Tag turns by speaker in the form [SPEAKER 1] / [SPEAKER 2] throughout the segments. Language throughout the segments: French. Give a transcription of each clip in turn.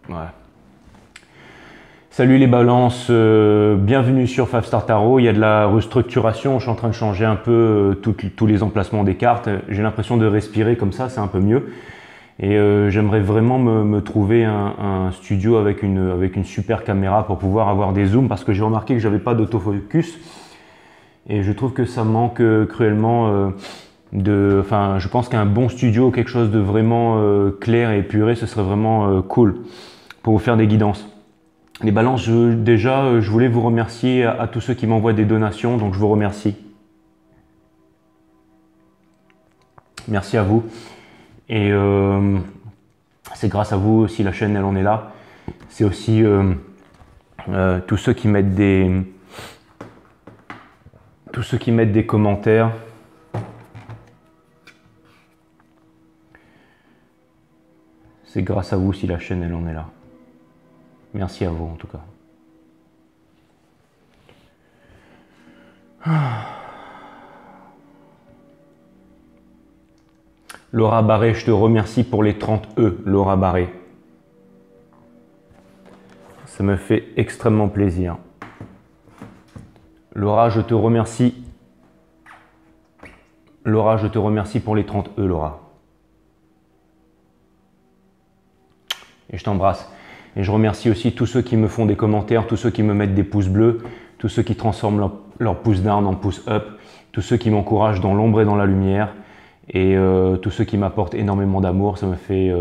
[SPEAKER 1] Ouais. Salut les balances, bienvenue sur 5 Star Tarot. Il y a de la restructuration, je suis en train de changer un peu tous les emplacements des cartes. J'ai l'impression de respirer comme ça, c'est un peu mieux. Et j'aimerais vraiment me trouver un studio avec une super caméra pour pouvoir avoir des zooms, parce que j'ai remarqué que j'avais pas d'autofocus et je trouve que ça manque cruellement enfin, je pense qu'un bon studio, quelque chose de vraiment clair et épuré, ce serait vraiment cool pour vous faire des guidances. Les balances, je voulais vous remercier à tous ceux qui m'envoient des donations, donc je vous remercie. Merci à vous. Et c'est grâce à vous si la chaîne elle en est là. C'est aussi tous ceux qui mettent des commentaires. C'est grâce à vous si la chaîne elle en est là. Merci à vous en tout cas. Laura Barré, je te remercie pour les 30 E, Laura Barré. Ça me fait extrêmement plaisir. Laura, je te remercie. Laura, je te remercie pour les 30 E, Laura. Et je t'embrasse. Et je remercie aussi tous ceux qui me font des commentaires, tous ceux qui me mettent des pouces bleus, tous ceux qui transforment leur pouce down en pouce up, tous ceux qui m'encouragent dans l'ombre et dans la lumière, et tous ceux qui m'apportent énormément d'amour. Ça me fait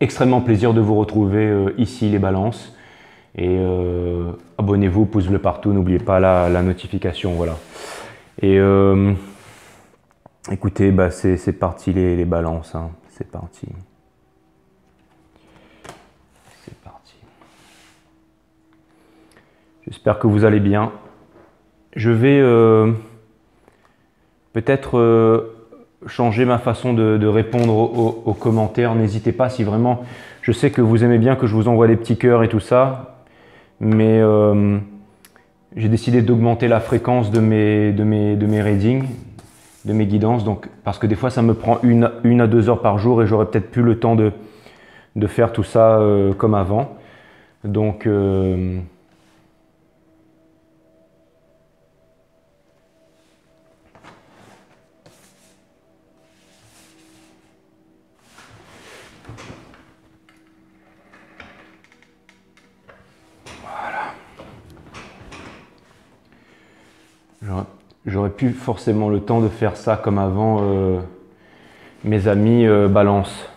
[SPEAKER 1] extrêmement plaisir de vous retrouver ici, les balances. Et abonnez-vous, pouce bleu partout, n'oubliez pas la notification, voilà. Et écoutez, bah, c'est parti les balances, hein. C'est parti. J'espère que vous allez bien. Je vais peut-être changer ma façon de répondre aux commentaires. N'hésitez pas si vraiment... Je sais que vous aimez bien que je vous envoie des petits cœurs et tout ça, mais j'ai décidé d'augmenter la fréquence de mes readings, de mes guidances, donc, parce que des fois ça me prend une à 2 heures par jour et j'aurais peut-être plus le temps de faire tout ça comme avant. Donc... J'aurais plus forcément le temps de faire ça comme avant, mes amis balance.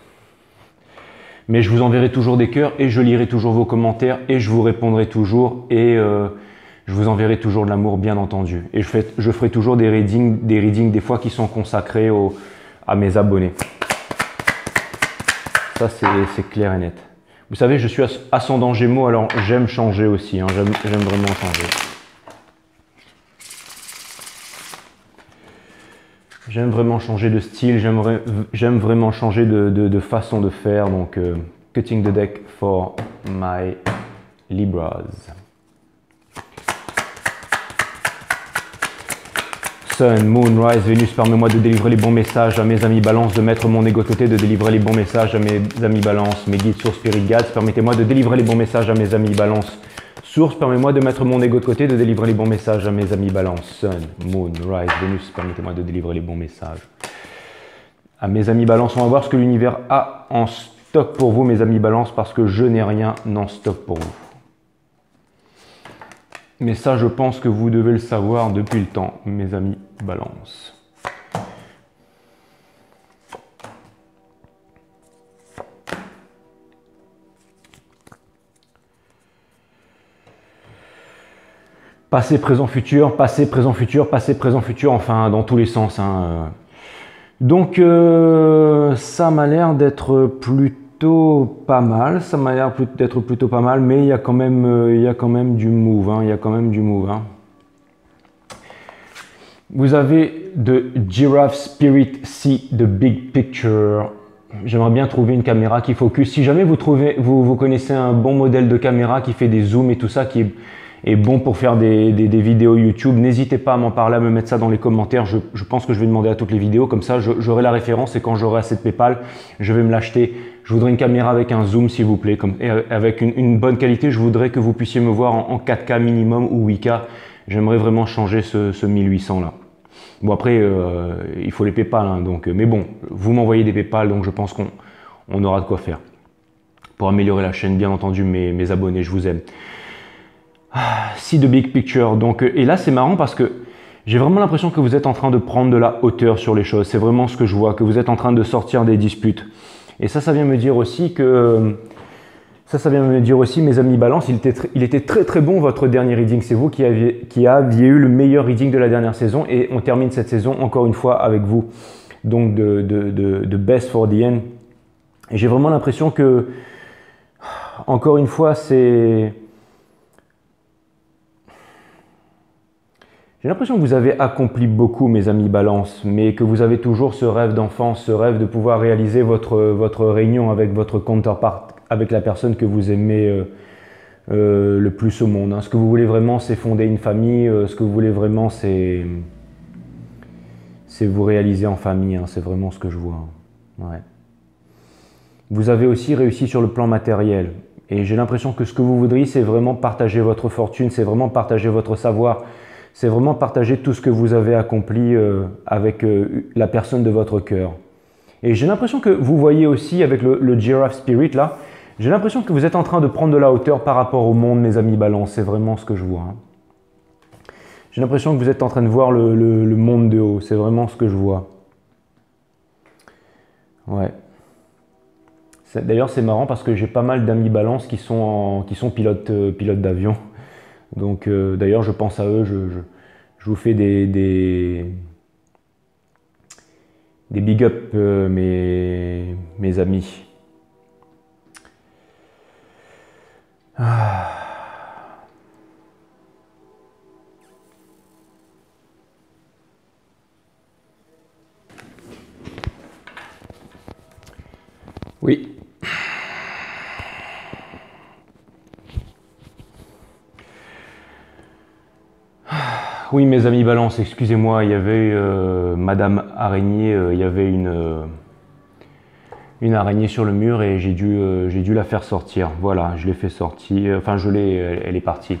[SPEAKER 1] Mais je vous enverrai toujours des cœurs et je lirai toujours vos commentaires et je vous répondrai toujours et je vous enverrai toujours de l'amour, bien entendu. Et je ferai toujours des readings des fois qui sont consacrés à mes abonnés. Ça, c'est clair et net. Vous savez, je suis ascendant Gémeaux, alors j'aime changer aussi, hein, j'aime vraiment changer. J'aime vraiment changer de style, j'aime vraiment changer de façon de faire, donc cutting the deck for my Libras. Sun, Moon, Rise, Vénus, permets-moi de délivrer les bons messages à mes amis Balance, de mettre mon ego de côté, de délivrer les bons messages à mes amis Balance, mes guides, sources, spirit guides, permettez-moi de délivrer les bons messages à mes amis Balance. Source, permets-moi de mettre mon ego de côté, de délivrer les bons messages à mes amis Balance. Sun, Moon, Rise, Vénus, permettez-moi de délivrer les bons messages à mes amis Balance. On va voir ce que l'univers a en stock pour vous, mes amis Balance, parce que je n'ai rien en stock pour vous. Mais ça, je pense que vous devez le savoir depuis le temps, mes amis Balance. Passé, présent, futur, passé, présent, futur, passé, présent, futur, enfin dans tous les sens, hein. Donc ça m'a l'air d'être plutôt pas mal, ça m'a l'air d'être plutôt pas mal, mais il y a quand même du move, hein, il y a quand même du move, hein. Vous avez de Giraffe Spirit See the Big Picture. J'aimerais bien trouver une caméra qui focus. Si jamais vous connaissez un bon modèle de caméra qui fait des zooms et tout ça, qui est est bon pour faire des vidéos YouTube. N'hésitez pas à m'en parler, à me mettre ça dans les commentaires. Je pense que je vais demander à toutes les vidéos, comme ça j'aurai la référence et quand j'aurai assez de PayPal, je vais me l'acheter. Je voudrais une caméra avec un zoom s'il vous plaît, et avec une bonne qualité. Je voudrais que vous puissiez me voir en 4K minimum ou 8K. J'aimerais vraiment changer ce 1800 là. Bon après, il faut les PayPal, hein, donc, mais bon, vous m'envoyez des PayPal, donc je pense qu'on aura de quoi faire. Pour améliorer la chaîne, bien entendu, mes abonnés, je vous aime. See the big picture. Donc, et là, c'est marrant parce que j'ai vraiment l'impression que vous êtes en train de prendre de la hauteur sur les choses. C'est vraiment ce que je vois, que vous êtes en train de sortir des disputes. Et ça vient me dire aussi que... Ça vient me dire aussi, mes amis Balance, il était très très bon votre dernier reading. C'est vous qui aviez eu le meilleur reading de la dernière saison et on termine cette saison encore une fois avec vous. Donc de best for the end. Et j'ai vraiment l'impression que, encore une fois, c'est... J'ai l'impression que vous avez accompli beaucoup, mes amis Balance, mais que vous avez toujours ce rêve d'enfance, ce rêve de pouvoir réaliser votre réunion avec votre counterpart, avec la personne que vous aimez le plus au monde. Hein. Ce que vous voulez vraiment, c'est fonder une famille. Ce que vous voulez vraiment, c'est vous réaliser en famille. Hein. C'est vraiment ce que je vois. Hein. Ouais. Vous avez aussi réussi sur le plan matériel. Et j'ai l'impression que ce que vous voudriez, c'est vraiment partager votre fortune, c'est vraiment partager votre savoir, c'est vraiment partager tout ce que vous avez accompli avec la personne de votre cœur. Et j'ai l'impression que vous voyez aussi avec le Giraffe Spirit là, j'ai l'impression que vous êtes en train de prendre de la hauteur par rapport au monde, mes amis Balance. C'est vraiment ce que je vois. Hein. J'ai l'impression que vous êtes en train de voir le monde de haut. C'est vraiment ce que je vois. Ouais. D'ailleurs, c'est marrant parce que j'ai pas mal d'amis Balance qui sont pilotes d'avion. Donc, d'ailleurs, je pense à eux. Je vous fais des big up, mes amis. Ah. Oui. Oui, mes amis Balance, excusez-moi, il y avait Madame Araignée, il y avait une araignée sur le mur et j'ai dû la faire sortir. Voilà, je l'ai fait sortir, enfin elle est partie.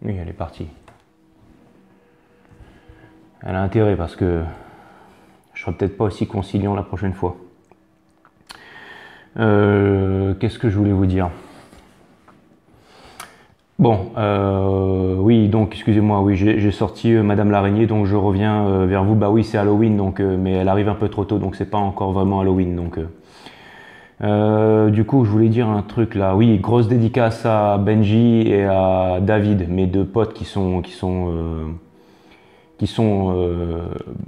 [SPEAKER 1] Oui, elle est partie. Elle a intérêt parce que je serai peut-être pas aussi conciliant la prochaine fois. Qu'est-ce que je voulais vous dire? Bon, oui, donc excusez-moi, oui, j'ai sorti Madame l'araignée, donc je reviens vers vous. Bah oui, c'est Halloween, donc, mais elle arrive un peu trop tôt, donc c'est pas encore vraiment Halloween. Donc, du coup, je voulais dire un truc là. Oui, grosse dédicace à Benji et à David, mes deux potes qui sont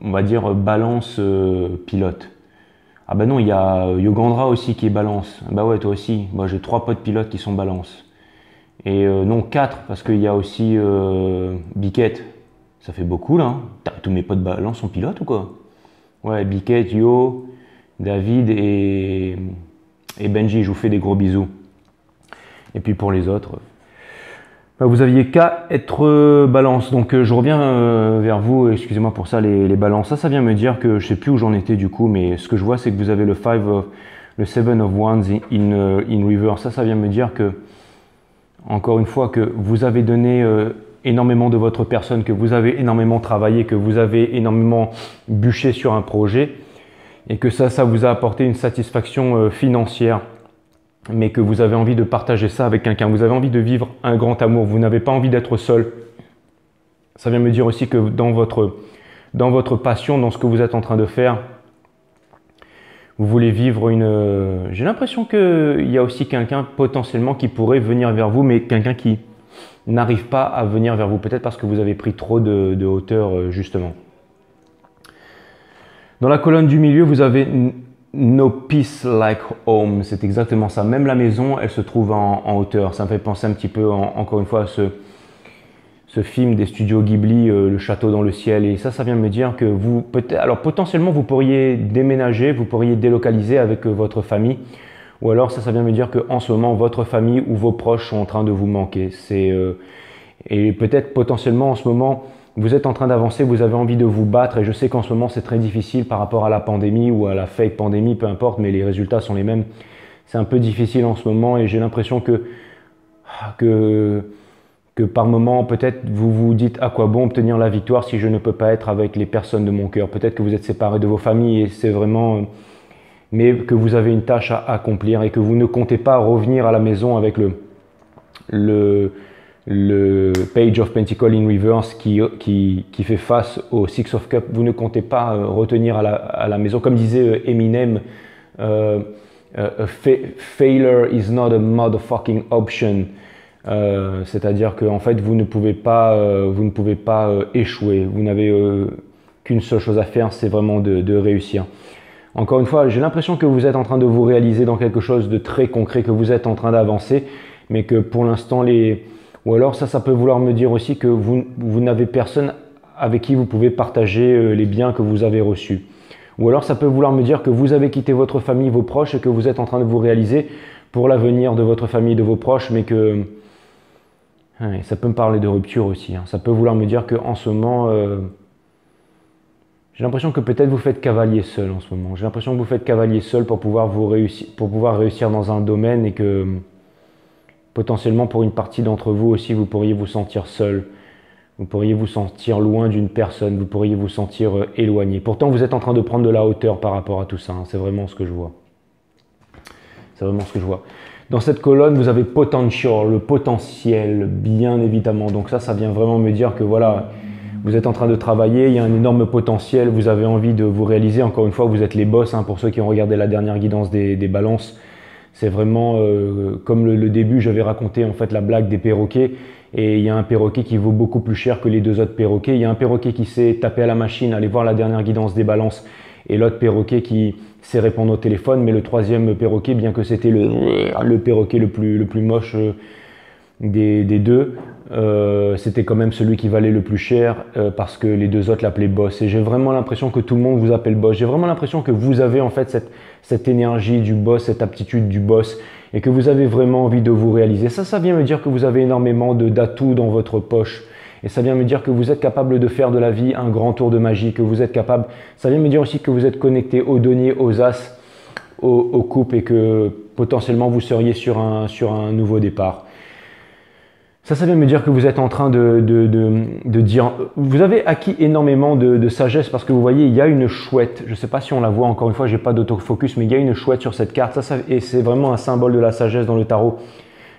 [SPEAKER 1] on va dire, Balance pilote. Ah bah non, il y a Yogandra aussi qui est Balance. Bah ouais, toi aussi. Moi, j'ai 3 potes pilotes qui sont Balance. Et non, 4, parce qu'il y a aussi Biquette. Ça fait beaucoup là. Hein. Tous mes potes Balance sont pilotes ou quoi? Ouais, Biquette, Yo, David et Benji, je vous fais des gros bisous. Et puis pour les autres, vous aviez qu'à être Balance. Donc je reviens vers vous, excusez-moi pour ça les Balances. Ça vient me dire que je sais plus où j'en étais du coup, mais ce que je vois c'est que vous avez le 7 of Wands in reverse. Ça vient me dire que, encore une fois, que vous avez donné énormément de votre personne, que vous avez énormément travaillé, que vous avez énormément bûché sur un projet et que ça vous a apporté une satisfaction financière, mais que vous avez envie de partager ça avec quelqu'un, vous avez envie de vivre un grand amour, vous n'avez pas envie d'être seul. Ça vient me dire aussi que dans votre passion, dans ce que vous êtes en train de faire, vous voulez vivre J'ai l'impression qu'il y a aussi quelqu'un potentiellement qui pourrait venir vers vous, mais quelqu'un qui n'arrive pas à venir vers vous, peut-être parce que vous avez pris trop de hauteur justement. Dans la colonne du milieu, vous avez No peace like home, c'est exactement ça. Même la maison, elle se trouve en hauteur. Ça me fait penser un petit peu, encore une fois, à ce film des studios Ghibli, Le château dans le ciel. Et ça vient me dire que alors potentiellement, vous pourriez déménager, vous pourriez délocaliser avec votre famille, ou alors ça vient me dire qu'en ce moment, votre famille ou vos proches sont en train de vous manquer. Et peut-être potentiellement en ce moment, vous êtes en train d'avancer, vous avez envie de vous battre, et je sais qu'en ce moment c'est très difficile par rapport à la pandémie ou à la fake pandémie, peu importe, mais les résultats sont les mêmes. C'est un peu difficile en ce moment et j'ai l'impression que par moment, peut-être vous vous dites à quoi bon obtenir la victoire si je ne peux pas être avec les personnes de mon cœur. Peut-être que vous êtes séparés de vos familles et c'est vraiment... mais que vous avez une tâche à accomplir et que vous ne comptez pas revenir à la maison avec le Page of Pentacle in Reverse qui fait face au Six of Cups. Vous ne comptez pas retenir à la maison. Comme disait Eminem, failure is not a motherfucking option. C'est-à-dire qu'en fait vous ne pouvez pas échouer. Vous n'avez qu'une seule chose à faire, c'est vraiment de réussir. Encore une fois, j'ai l'impression que vous êtes en train de vous réaliser dans quelque chose de très concret, que vous êtes en train d'avancer, mais que pour l'instant ou alors ça peut vouloir me dire aussi que vous n'avez personne avec qui vous pouvez partager les biens que vous avez reçus. Ou alors ça peut vouloir me dire que vous avez quitté votre famille, vos proches, et que vous êtes en train de vous réaliser pour l'avenir de votre famille, de vos proches, mais que... ça peut me parler de rupture aussi. Ça peut vouloir me dire qu'en ce moment, j'ai l'impression que peut-être vous faites cavalier seul en ce moment. J'ai l'impression que vous faites cavalier seul pour pouvoir réussir dans un domaine et que potentiellement pour une partie d'entre vous aussi, vous pourriez vous sentir seul. Vous pourriez vous sentir loin d'une personne, vous pourriez vous sentir éloigné. Pourtant, vous êtes en train de prendre de la hauteur par rapport à tout ça. C'est vraiment ce que je vois. C'est vraiment ce que je vois. Dans cette colonne, vous avez potential, le potentiel, bien évidemment. Donc ça vient vraiment me dire que voilà, vous êtes en train de travailler, il y a un énorme potentiel, vous avez envie de vous réaliser. Encore une fois, vous êtes les boss, pour ceux qui ont regardé la dernière guidance des balances. C'est vraiment comme le début, j'avais raconté en fait la blague des perroquets. Et il y a un perroquet qui vaut beaucoup plus cher que les deux autres perroquets. Il y a un perroquet qui s'est tapé à la machine, aller voir la dernière guidance des balances. Et l'autre perroquet qui sait répondre au téléphone. Mais le troisième perroquet, bien que c'était le perroquet le plus moche des deux, c'était quand même celui qui valait le plus cher parce que les deux autres l'appelaient boss. Et j'ai vraiment l'impression que tout le monde vous appelle boss. J'ai vraiment l'impression que vous avez en fait cette énergie du boss, cette aptitude du boss, et que vous avez vraiment envie de vous réaliser. Ça vient me dire que vous avez énormément d'atouts dans votre poche. Et ça vient me dire que vous êtes capable de faire de la vie un grand tour de magie, que vous êtes capable. Ça vient me dire aussi que vous êtes connecté aux deniers, aux as, aux coupes, et que potentiellement vous seriez sur un nouveau départ. Ça vient me dire que vous êtes en train de dire... Vous avez acquis énormément de sagesse parce que vous voyez, il y a une chouette. Je ne sais pas si on la voit, encore une fois, je n'ai pas d'autofocus, mais il y a une chouette sur cette carte. Et c'est vraiment un symbole de la sagesse dans le tarot.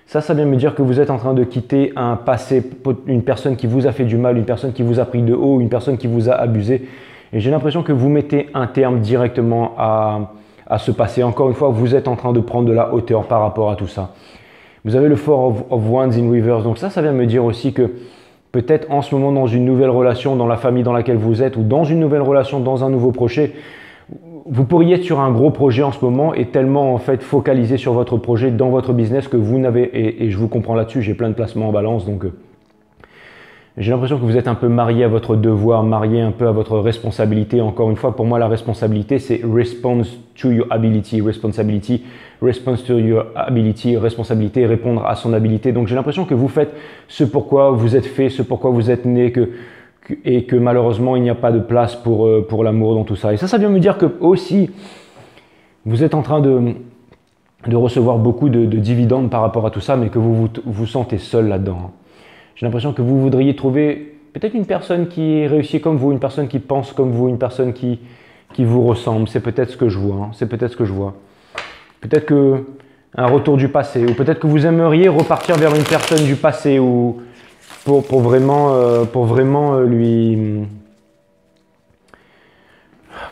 [SPEAKER 1] Ça vient me dire que vous êtes en train de quitter un passé, une personne qui vous a fait du mal, une personne qui vous a pris de haut, une personne qui vous a abusé. Et j'ai l'impression que vous mettez un terme directement à ce passé. Encore une fois, vous êtes en train de prendre de la hauteur par rapport à tout ça. Vous avez le Four of Wands in Reverse. Donc ça vient me dire aussi que peut-être en ce moment dans une nouvelle relation, dans la famille dans laquelle vous êtes, ou dans une nouvelle relation, dans un nouveau projet, vous pourriez être sur un gros projet en ce moment et tellement en fait focalisé sur votre projet dans votre business que vous n'avez, et je vous comprends là-dessus, j'ai plein de placements en balance, donc j'ai l'impression que vous êtes un peu marié à votre devoir, marié un peu à votre responsabilité. Encore une fois, pour moi, la responsabilité, c'est response to your ability, response to your ability, responsabilité, répondre à son habilité. Donc j'ai l'impression que vous faites ce pourquoi vous êtes fait, ce pourquoi vous êtes né, et que malheureusement, il n'y a pas de place pour l'amour dans tout ça. Et ça vient me dire que aussi, vous êtes en train de recevoir beaucoup de dividendes par rapport à tout ça, mais que vous vous sentez seul là-dedans. J'ai l'impression que vous voudriez trouver peut-être une personne qui réussit comme vous, une personne qui pense comme vous, une personne qui vous ressemble. C'est peut-être ce que je vois. C'est peut-être ce que je vois. Peut-être qu'un retour du passé, ou peut-être que vous aimeriez repartir vers une personne du passé, ou pour vraiment lui...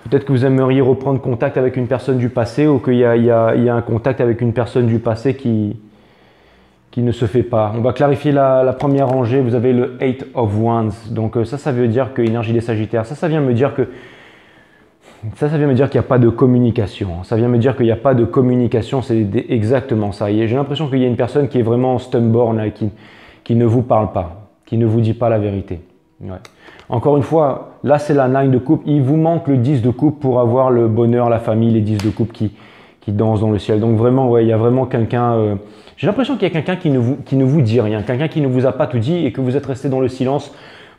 [SPEAKER 1] Peut-être que vous aimeriez reprendre contact avec une personne du passé, ou qu'il y a un contact avec une personne du passé qui ne se fait pas. On va clarifier la première rangée. Vous avez le Eight of Wands. Donc ça veut dire que énergie des Sagittaires. Ça vient me dire que ça vient me dire qu'il n'y a pas de communication. Ça vient me dire qu'il n'y a pas de communication. C'est exactement ça. J'ai l'impression qu'il y a une personne qui est vraiment stubborn, là, qui ne vous parle pas, qui ne vous dit pas la vérité. Ouais. Encore une fois, là c'est la 9 de coupe. Il vous manque le 10 de coupe pour avoir le bonheur, la famille, les 10 de coupe qui danse dans le ciel. Donc vraiment, ouais, il y a vraiment quelqu'un... j'ai l'impression qu'il y a quelqu'un qui ne vous dit rien, quelqu'un qui ne vous a pas tout dit et que vous êtes resté dans le silence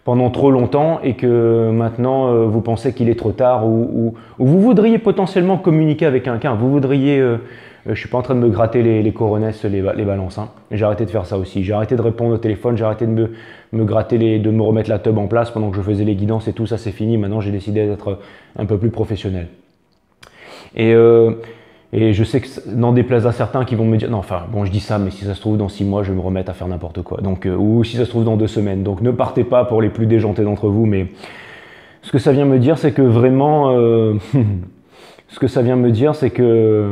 [SPEAKER 1] pendant trop longtemps et que maintenant vous pensez qu'il est trop tard ou vous voudriez potentiellement communiquer avec quelqu'un. Vous voudriez... je suis pas en train de me gratter les coronesses, les balances. Hein. J'ai arrêté de faire ça aussi. J'ai arrêté de répondre au téléphone, j'ai arrêté de me gratter, de me remettre la tub en place pendant que je faisais les guidances et tout. Ça, c'est fini. Maintenant, j'ai décidé d'être un peu plus professionnel. Et je sais que n'en déplaise à certains qui vont me dire non, enfin bon, je dis ça, mais si ça se trouve dans 6 mois, je vais me remettre à faire n'importe quoi. Donc, ou si ça se trouve dans 2 semaines. Donc ne partez pas pour les plus déjantés d'entre vous. Mais ce que ça vient me dire, c'est que vraiment, ce que ça vient me dire, c'est que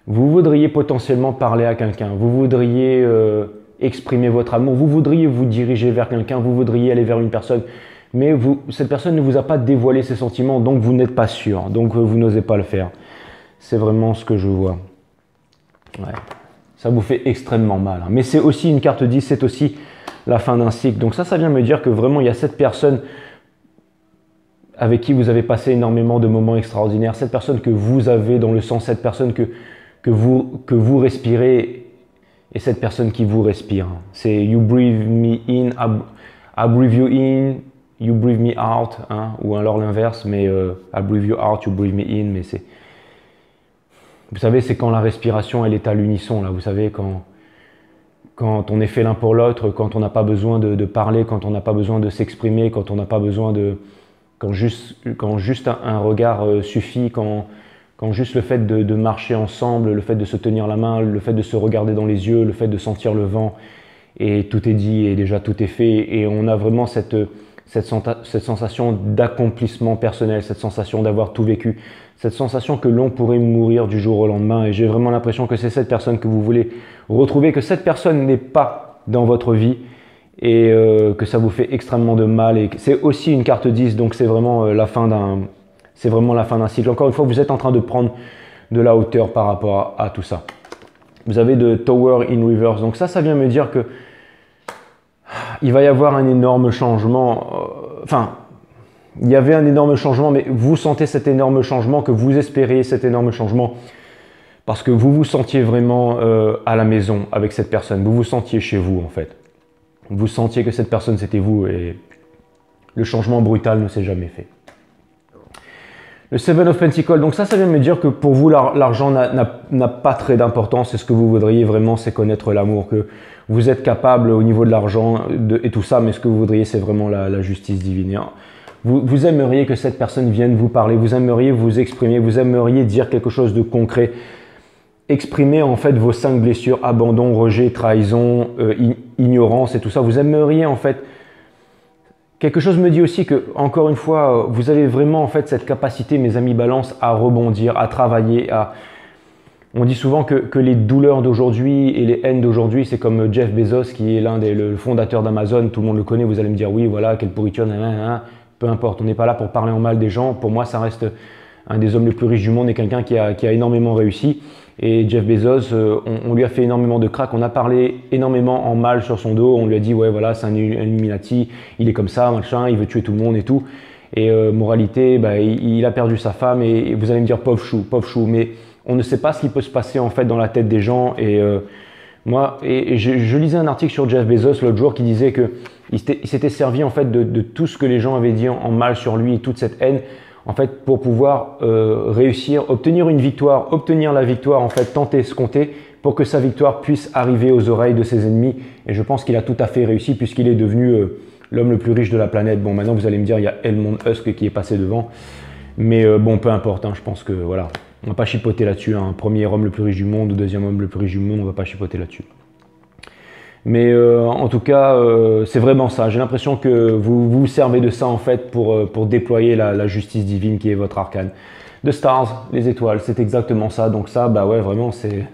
[SPEAKER 1] vous voudriez potentiellement parler à quelqu'un. Vous voudriez exprimer votre amour. Vous voudriez vous diriger vers quelqu'un. Vous voudriez aller vers une personne. Mais cette personne ne vous a pas dévoilé ses sentiments, donc vous n'êtes pas sûr, donc vous n'osez pas le faire. C'est vraiment ce que je vois. Ouais. Ça vous fait extrêmement mal. Hein. Mais c'est aussi une carte 10, c'est aussi la fin d'un cycle. Donc ça vient me dire que vraiment il y a cette personne avec qui vous avez passé énormément de moments extraordinaires, cette personne que vous avez dans le sang, cette personne que vous respirez et cette personne qui vous respire. C'est you breathe me in, I breathe you in. You breathe me out, hein, ou alors l'inverse, mais I breathe you out, you breathe me in, mais c'est... Vous savez, c'est quand la respiration, elle est à l'unisson, là, vous savez, quand on est fait l'un pour l'autre, quand on n'a pas besoin de parler, quand on n'a pas besoin de s'exprimer, quand on n'a pas besoin de... Quand juste un regard suffit, quand juste le fait de marcher ensemble, le fait de se tenir la main, le fait de se regarder dans les yeux, le fait de sentir le vent, et tout est dit, et déjà tout est fait, et on a vraiment cette sensation d'accomplissement personnel, cette sensation d'avoir tout vécu, cette sensation que l'on pourrait mourir du jour au lendemain. Et j'ai vraiment l'impression que c'est cette personne que vous voulez retrouver, que cette personne n'est pas dans votre vie et que ça vous fait extrêmement de mal. Et c'est aussi une carte 10, donc c'est vraiment la fin d'un cycle. Encore une fois, vous êtes en train de prendre de la hauteur par rapport à tout ça. Vous avez de Tower in Reverse, donc ça vient me dire que il va y avoir un énorme changement, enfin, il y avait un énorme changement, mais vous sentez cet énorme changement, que vous espérez cet énorme changement, parce que vous vous sentiez vraiment à la maison avec cette personne, vous vous sentiez chez vous en fait. Vous sentiez que cette personne c'était vous et le changement brutal ne s'est jamais fait. Le Seven of Pentacles, donc ça vient me dire que pour vous, l'argent n'a pas très d'importance. Et ce que vous voudriez vraiment, c'est connaître l'amour, que vous êtes capable au niveau de l'argent et tout ça, mais ce que vous voudriez, c'est vraiment la justice divine. Vous aimeriez que cette personne vienne vous parler, vous aimeriez vous exprimer, vous aimeriez dire quelque chose de concret. Exprimer en fait vos 5 blessures, abandon, rejet, trahison, ignorance et tout ça. Vous aimeriez en fait... Quelque chose me dit aussi que, encore une fois, vous avez vraiment en fait cette capacité, mes amis balance, à rebondir, à travailler. On dit souvent que les douleurs d'aujourd'hui et les haines d'aujourd'hui, c'est comme Jeff Bezos qui est le fondateur d'Amazon. Tout le monde le connaît, vous allez me dire oui, voilà, quelle pourriture, peu importe. On n'est pas là pour parler en mal des gens. Pour moi, ça reste un des hommes les plus riches du monde et quelqu'un qui a énormément réussi. Et Jeff Bezos, on lui a fait énormément de crack, on a parlé énormément en mal sur son dos, on lui a dit ouais voilà c'est un Illuminati, il est comme ça, machin, il veut tuer tout le monde et tout. Et moralité, bah, il a perdu sa femme et vous allez me dire pauvre chou, mais on ne sait pas ce qui peut se passer en fait dans la tête des gens. Et je lisais un article sur Jeff Bezos l'autre jour qui disait qu'il s'était servi en fait de tout ce que les gens avaient dit en mal sur lui et toute cette haine. En fait, pour pouvoir réussir, obtenir une victoire, obtenir la victoire, en fait, tenter ce compter pour que sa victoire puisse arriver aux oreilles de ses ennemis. Et je pense qu'il a tout à fait réussi puisqu'il est devenu l'homme le plus riche de la planète. Bon, maintenant, vous allez me dire, il y a Elon Musk qui est passé devant. Mais bon, peu importe, hein, je pense que voilà, on ne va pas chipoter là-dessus. Hein. Premier homme le plus riche du monde ou deuxième homme le plus riche du monde, on ne va pas chipoter là-dessus. Mais en tout cas, c'est vraiment ça. J'ai l'impression que vous vous servez de ça en fait pour déployer la justice divine qui est votre arcane. The Stars, les étoiles, c'est exactement ça. Donc ça, bah ouais, vraiment, c'est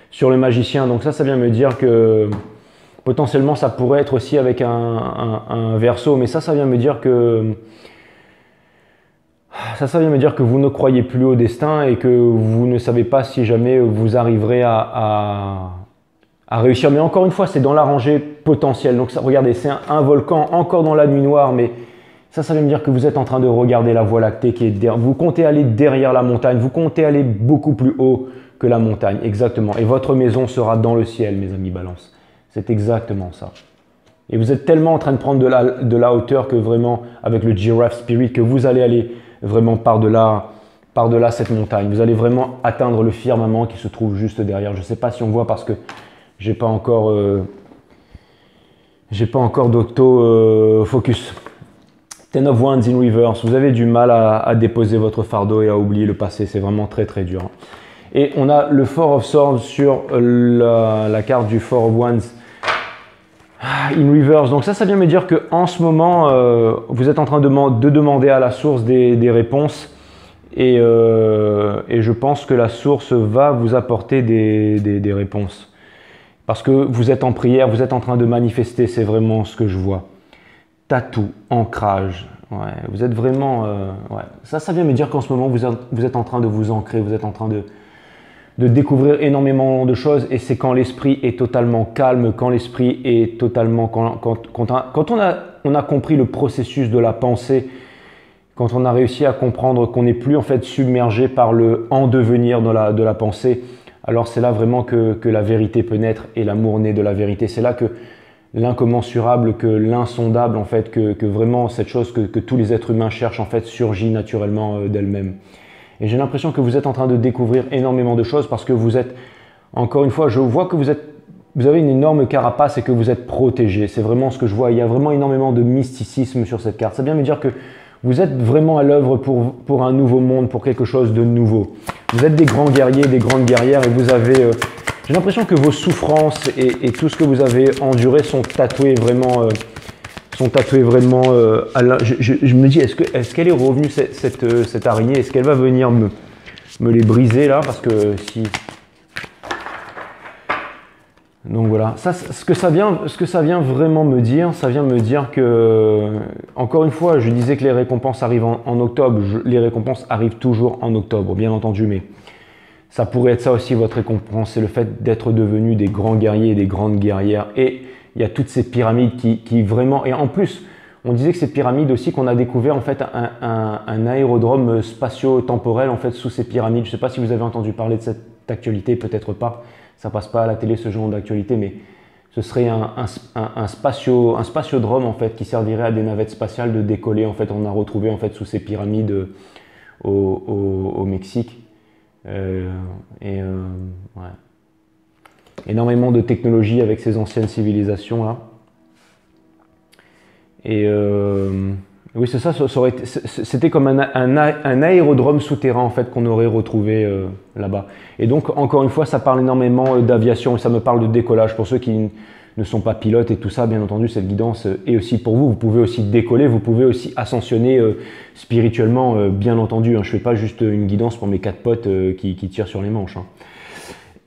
[SPEAKER 1] sur le magicien. Donc ça vient me dire que potentiellement, ça pourrait être aussi avec un Verseau. Mais ça vient me dire que ça vient me dire que vous ne croyez plus au destin et que vous ne savez pas si jamais vous arriverez à réussir. Mais encore une fois, c'est dans la rangée potentielle. Donc ça, regardez, c'est un volcan encore dans la nuit noire, mais Ça vient me dire que vous êtes en train de regarder la Voie lactée qui est derrière. Vous comptez aller derrière la montagne, vous comptez aller beaucoup plus haut que la montagne, exactement. Et votre maison sera dans le ciel, mes amis Balance. C'est exactement ça. Et vous êtes tellement en train de prendre de la hauteur que vraiment, avec le Giraffe Spirit, que vous allez aller vraiment par-delà cette montagne. Vous allez vraiment atteindre le firmament qui se trouve juste derrière. Je ne sais pas si on voit parce que j'ai pas encore d'auto-focus. Ten of Wands in reverse. Vous avez du mal à déposer votre fardeau et à oublier le passé. C'est vraiment très très dur. Et on a le Four of Swords sur la carte du Four of Wands in reverse. Donc ça vient me dire qu'en ce moment, vous êtes en train de demander à la source des réponses. Et je pense que la source va vous apporter des réponses. Parce que vous êtes en prière, vous êtes en train de manifester, c'est vraiment ce que je vois. Tatou, ancrage, ouais, vous êtes vraiment... ouais. Ça vient me dire qu'en ce moment, vous êtes en train de vous ancrer, vous êtes en train de découvrir énormément de choses. Et c'est quand l'esprit est totalement calme, quand l'esprit est totalement... Quand on a compris le processus de la pensée, quand on a réussi à comprendre qu'on n'est plus en fait submergé par le en devenir de la pensée, alors c'est là vraiment que la vérité peut naître et l'amour naît de la vérité. C'est là que l'incommensurable, que l'insondable, en fait, que vraiment cette chose que tous les êtres humains cherchent, en fait, surgit naturellement d'elle-même. Et j'ai l'impression que vous êtes en train de découvrir énormément de choses parce que vous êtes, encore une fois, je vois que vous avez une énorme carapace et que vous êtes protégé. C'est vraiment ce que je vois. Il y a vraiment énormément de mysticisme sur cette carte. Ça vient me dire que vous êtes vraiment à l'œuvre pour un nouveau monde, pour quelque chose de nouveau. Vous êtes des grands guerriers, des grandes guerrières et vous avez... j'ai l'impression que vos souffrances et tout ce que vous avez enduré sont tatoués vraiment... je me dis, est-ce qu'elle est revenue, cette araignée? Est-ce qu'elle va venir me les briser là? Parce que si... Donc voilà, ce que ça vient vraiment me dire, ça vient me dire que, encore une fois, je disais que les récompenses arrivent en octobre, les récompenses arrivent toujours en octobre, bien entendu, mais ça pourrait être ça aussi votre récompense, c'est le fait d'être devenu des grands guerriers et des grandes guerrières. Et il y a toutes ces pyramides qui vraiment, et en plus, on disait que ces pyramides aussi, qu'on a découvert en fait un aérodrome spatio-temporel en fait sous ces pyramides. Je ne sais pas si vous avez entendu parler de cette actualité, peut-être pas. Ça passe pas à la télé ce genre d'actualité, mais ce serait un spatiodrome en fait qui servirait à des navettes spatiales de décoller. En fait, on a retrouvé en fait sous ces pyramides au Mexique. Ouais. Énormément de technologie avec ces anciennes civilisations là. Et oui, c'est ça. C'était comme un aérodrome souterrain en fait qu'on aurait retrouvé là-bas. Et donc encore une fois, ça parle énormément d'aviation et ça me parle de décollage. Pour ceux qui ne sont pas pilotes et tout ça, bien entendu, cette guidance est aussi pour vous. Vous pouvez aussi décoller, vous pouvez aussi ascensionner spirituellement, bien entendu. Hein. Je fais pas juste une guidance pour mes 4 potes qui tirent sur les manches. Hein.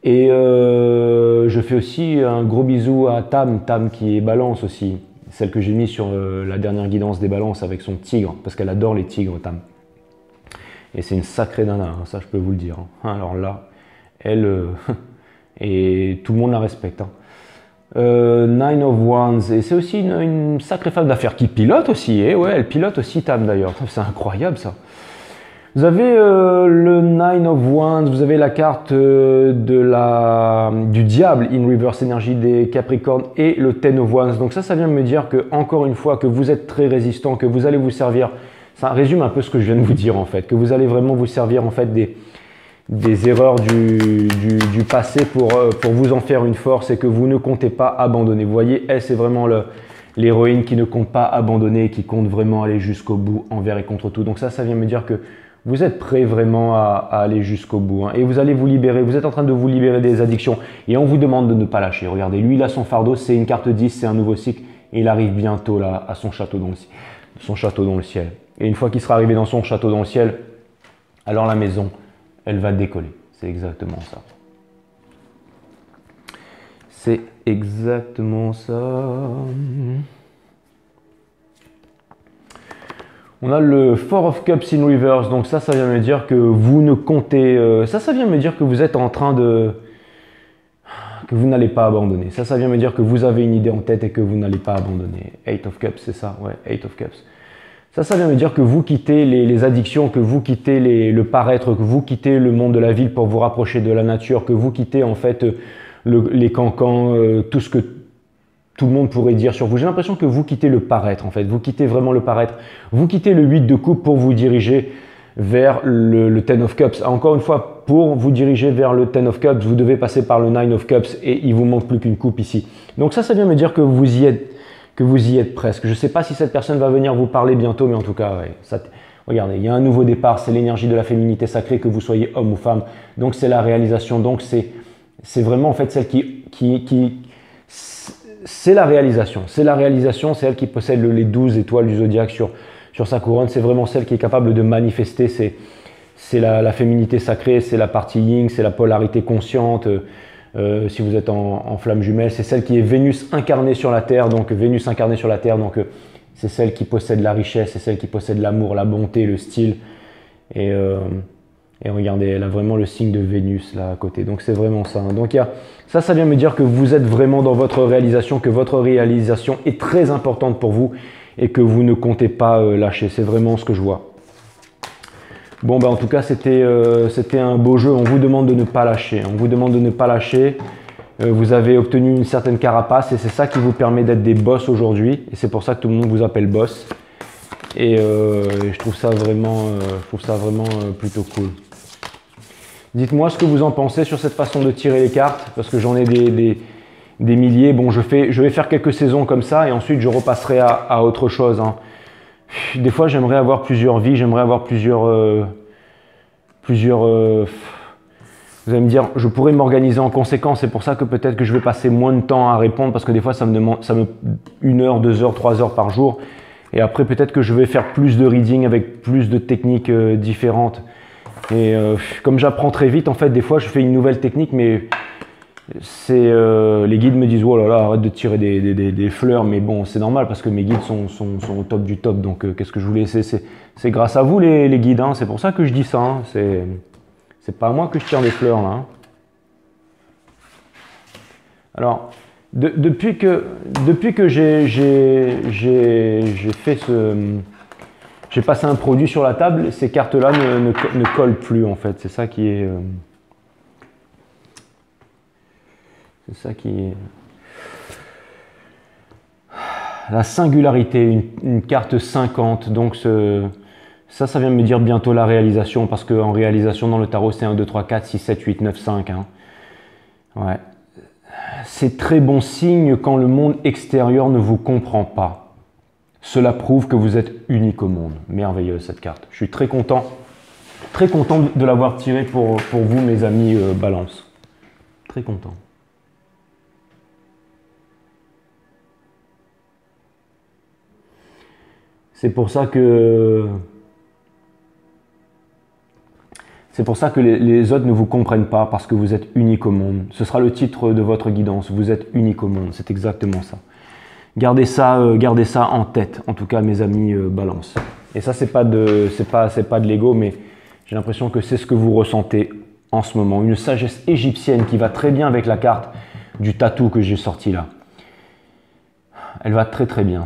[SPEAKER 1] Et je fais aussi un gros bisou à Tam qui est balance aussi. Celle que j'ai mis sur la dernière guidance des balances avec son tigre, parce qu'elle adore les tigres, Tam. Et c'est une sacrée nana, hein, ça je peux vous le dire. Hein. Alors là, elle... et tout le monde la respecte. Hein. Nine of Wands, et c'est aussi une sacrée femme d'affaires qui pilote aussi. Et ouais, elle pilote aussi Tam d'ailleurs. C'est incroyable ça. Vous avez le Nine of Wands, vous avez la carte du diable in reverse énergie des Capricornes et le Ten of Wands. Donc ça vient me dire que, encore une fois, que vous êtes très résistant, que vous allez vous servir, ça résume un peu ce que je viens de vous dire en fait, que vous allez vraiment vous servir en fait des erreurs du passé pour vous en faire une force et que vous ne comptez pas abandonner. Vous voyez, elle c'est vraiment l'héroïne qui ne compte pas abandonner, qui compte vraiment aller jusqu'au bout envers et contre tout. Donc ça vient me dire que vous êtes prêt vraiment à aller jusqu'au bout. Hein, et vous allez vous libérer, vous êtes en train de vous libérer des addictions. Et on vous demande de ne pas lâcher. Regardez, lui il a son fardeau, c'est une carte 10, c'est un nouveau cycle. Et il arrive bientôt là à son château dans le ciel. Et une fois qu'il sera arrivé dans son château dans le ciel, alors la maison, elle va décoller. C'est exactement ça. C'est exactement ça. On a le Four of Cups in reverse, donc ça vient me dire que vous ne comptez... ça vient me dire que vous êtes en train de... que vous n'allez pas abandonner. Ça vient me dire que vous avez une idée en tête et que vous n'allez pas abandonner. Eight of Cups, c'est ça, ouais, Eight of Cups. Ça vient me dire que vous quittez les addictions, que vous quittez le paraître, que vous quittez le monde de la ville pour vous rapprocher de la nature, que vous quittez en fait les cancans, tout ce que tout le monde pourrait dire sur vous. J'ai l'impression que vous quittez le paraître en fait, vous quittez vraiment le paraître. Vous quittez le 8 de coupe pour vous diriger vers le 10 of cups. Encore une fois, pour vous diriger vers le 10 of cups, vous devez passer par le 9 of cups et il vous manque plus qu'une coupe ici. Donc ça vient me dire que vous y êtes presque. Je ne sais pas si cette personne va venir vous parler bientôt, mais en tout cas, ouais, regardez, il y a un nouveau départ, c'est l'énergie de la féminité sacrée, que vous soyez homme ou femme. Donc c'est la réalisation, donc c'est vraiment en fait celle c'est la réalisation. C'est la réalisation, c'est elle qui possède les 12 étoiles du zodiaque sur sa couronne. C'est vraiment celle qui est capable de manifester. C'est la féminité sacrée, c'est la partie yin, c'est la polarité consciente. Si vous êtes en flamme jumelle, c'est celle qui est Vénus incarnée sur la Terre. Donc Vénus incarnée sur la Terre, donc c'est celle qui possède la richesse, c'est celle qui possède l'amour, la bonté, le style. Et regardez, elle a vraiment le signe de Vénus là à côté. Donc c'est vraiment ça. Donc ça vient me dire que vous êtes vraiment dans votre réalisation, que votre réalisation est très importante pour vous et que vous ne comptez pas lâcher. C'est vraiment ce que je vois. Bon, en tout cas, c'était un beau jeu. On vous demande de ne pas lâcher. On vous demande de ne pas lâcher. Vous avez obtenu une certaine carapace et c'est ça qui vous permet d'être des boss aujourd'hui. Et c'est pour ça que tout le monde vous appelle boss. Et je trouve ça vraiment, plutôt cool. Dites-moi ce que vous en pensez sur cette façon de tirer les cartes, parce que j'en ai des milliers. Bon, je vais faire quelques saisons comme ça et ensuite je repasserai à autre chose. Hein. Des fois, j'aimerais avoir plusieurs vies, j'aimerais avoir plusieurs vous allez me dire, je pourrais m'organiser en conséquence. C'est pour ça que peut-être que je vais passer moins de temps à répondre, parce que des fois, ça me demande 1 heure, 2 heures, 3 heures par jour. Et après, peut-être que je vais faire plus de reading avec plus de techniques différentes. Et comme j'apprends très vite, en fait, des fois, je fais une nouvelle technique, mais les guides me disent « Oh là là, arrête de tirer des fleurs ». Mais bon, c'est normal parce que mes guides sont au top du top. Donc, qu'est-ce que je voulais? C'est grâce à vous, les guides. Hein. C'est pour ça que je dis ça. Hein. C'est pas à moi que je tire des fleurs, là. Hein. Alors, depuis que j'ai passé un produit sur la table, ces cartes-là ne collent plus en fait. C'est ça qui est. La singularité, une carte 50. Donc ça vient me dire bientôt la réalisation, parce qu'en réalisation dans le tarot, c'est 1, 2, 3, 4, 6, 7, 8, 9, 5. Hein. Ouais. C'est très bon signe quand le monde extérieur ne vous comprend pas. Cela prouve que vous êtes unique au monde. Merveilleuse cette carte. Je suis très content de l'avoir tirée pour vous, mes amis Balance. Très content. C'est pour ça que les autres ne vous comprennent pas, parce que vous êtes unique au monde. Ce sera le titre de votre guidance. Vous êtes unique au monde. C'est exactement ça. Gardez ça en tête, en tout cas mes amis Balance. Et ça, c'est pas de l'ego, mais j'ai l'impression que c'est ce que vous ressentez en ce moment. Une sagesse égyptienne qui va très bien avec la carte du tatou que j'ai sorti là. Elle va très très bien.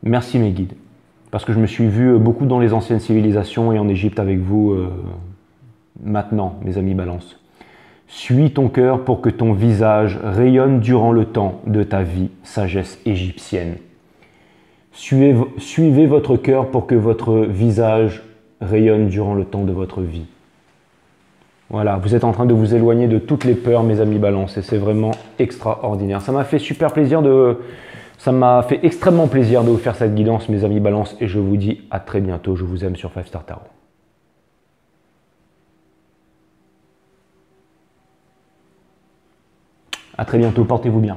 [SPEAKER 1] Merci mes guides. Parce que je me suis vu beaucoup dans les anciennes civilisations et en Égypte avec vous maintenant, mes amis Balance. Suis ton cœur pour que ton visage rayonne durant le temps de ta vie, sagesse égyptienne. Suivez votre cœur pour que votre visage rayonne durant le temps de votre vie. Voilà, vous êtes en train de vous éloigner de toutes les peurs, mes amis Balance, et c'est vraiment extraordinaire. Ça m'a fait super plaisir ça m'a fait extrêmement plaisir de vous faire cette guidance, mes amis Balance, et je vous dis à très bientôt. Je vous aime sur 5 Star Tarot. À très bientôt, portez-vous bien.